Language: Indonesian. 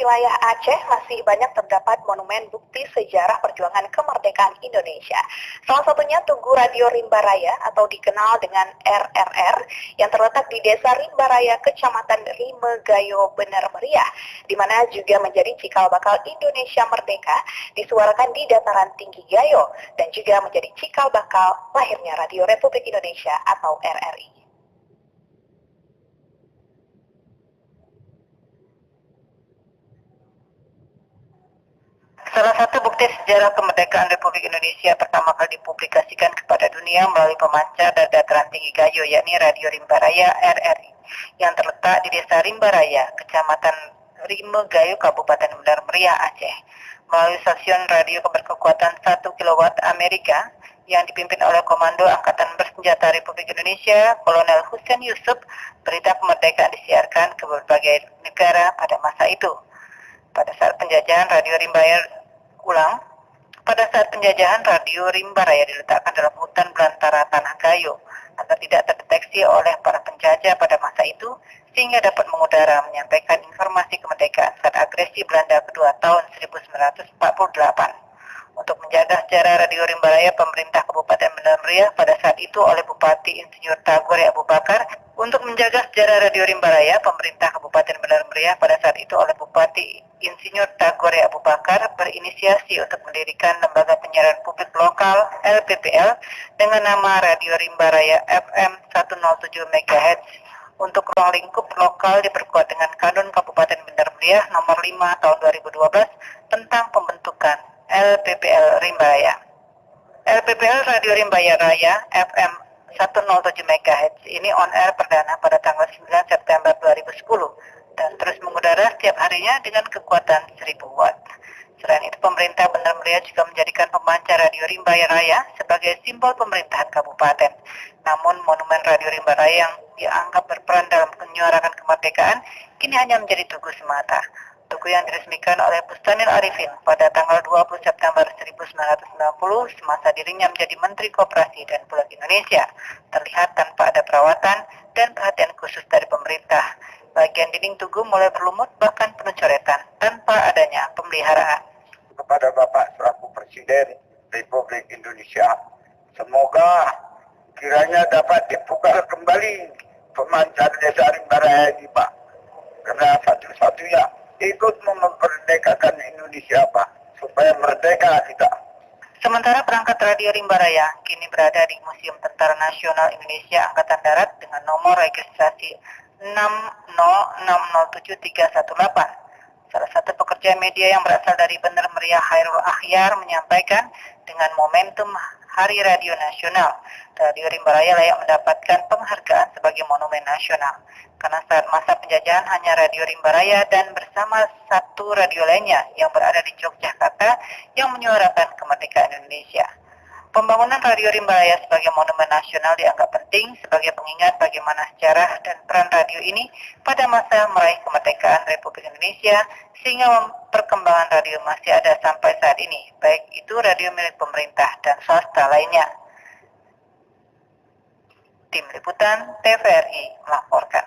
wilayah Aceh masih banyak terdapat monumen bukti sejarah perjuangan kemerdekaan Indonesia. Salah satunya Tugu Radio Rimba Raya atau dikenal dengan RRR yang terletak di Desa Rimba Raya, Kecamatan Rimegayo, Bener Meriah, di mana juga menjadi cikal bakal Indonesia merdeka disuarakan di dataran tinggi Gayo dan juga menjadi cikal bakal lahirnya Radio Republik Indonesia atau RRI. Salah satu bukti sejarah kemerdekaan Republik Indonesia pertama kali dipublikasikan kepada dunia melalui pemancar dan dataran tinggi Gayo, yakni Radio Rimba Raya RRI, yang terletak di Desa Rimba Raya, Kecamatan Rimegayo, Kabupaten Bener Meriah, Aceh. Melalui stasiun radio berkekuatan 1 kW Amerika yang dipimpin oleh Komando Angkatan Bersenjata Republik Indonesia, Kolonel Hussein Yusuf, berita kemerdekaan disiarkan ke berbagai negara pada masa itu. Pada saat penjajahan Radio Rimba Raya diletakkan dalam hutan belantara Tanah Gayo agar tidak terdeteksi oleh para penjajah pada masa itu, sehingga dapat mengudara menyampaikan informasi kemerdekaan saat agresi Belanda kedua tahun 1948. Untuk menjaga sejarah Radio Rimba Raya, pemerintah Kabupaten Bener Meriah pada saat itu oleh Bupati Insinyur Tagore Abu Bakar. Untuk menjaga sejarah Radio Rimba Raya, pemerintah Kabupaten Bener Meriah pada saat itu oleh Bupati Insinyur Tagore Abu Bakar berinisiasi untuk mendirikan lembaga penyiaran publik lokal LPPL dengan nama Radio Rimba Raya FM 107 MHz. Untuk ruang lingkup lokal diperkuat dengan Kanun Kabupaten Bener Meriah nomor 5 tahun 2012 tentang pembentukan LPPL Rimba Raya. LPPL Radio Rimba Raya FM 107 MHz ini on air perdana pada tanggal 9 September 2010 dan terus mengudara setiap harinya dengan kekuatan 1000 watt. Selain itu, pemerintah Bener Meriah juga menjadikan pemancar Radio Rimba Raya sebagai simbol pemerintahan kabupaten. Namun, monumen Radio Rimba Raya yang dianggap berperan dalam menyuarakan kemerdekaan kini hanya menjadi tugu semata. Tugu yang diresmikan oleh Bustanil Arifin pada tanggal 20 September 1990 semasa dirinya menjadi Menteri Koperasi dan Bulog Indonesia, terlihat tanpa ada perawatan dan perhatian khusus dari pemerintah. Bagian dinding tugu mulai berlumut bahkan penuh coretan tanpa adanya pemeliharaan. Kepada Bapak selaku Presiden Republik Indonesia, semoga kiranya dapat dibuka kembali pemancar Desa Rimba Raya ini, Pak. Karena satu-satunya ikut memerdekakan Indonesia, Pak, supaya merdeka kita. Sementara perangkat Radio Rimba Raya kini berada di Museum Tentara Nasional Indonesia Angkatan Darat dengan nomor registrasi 6060718. Salah satu pekerja media yang berasal dari Bener Meriah, Hairul Akhyar, menyampaikan dengan momentum Hari Radio Nasional, Radio Rimba Raya layak mendapatkan penghargaan sebagai monumen nasional. Karena saat masa penjajahan hanya Radio Rimba Raya dan bersama satu radio lainnya yang berada di Yogyakarta yang menyuarakan kemerdekaan Indonesia. Pembangunan Radio Rimba Raya sebagai monumen nasional dianggap penting sebagai pengingat bagaimana sejarah dan peran radio ini pada masa meraih kemerdekaan Republik Indonesia, sehingga perkembangan radio masih ada sampai saat ini, baik itu radio milik pemerintah dan swasta lainnya. Tim Liputan TVRI melaporkan.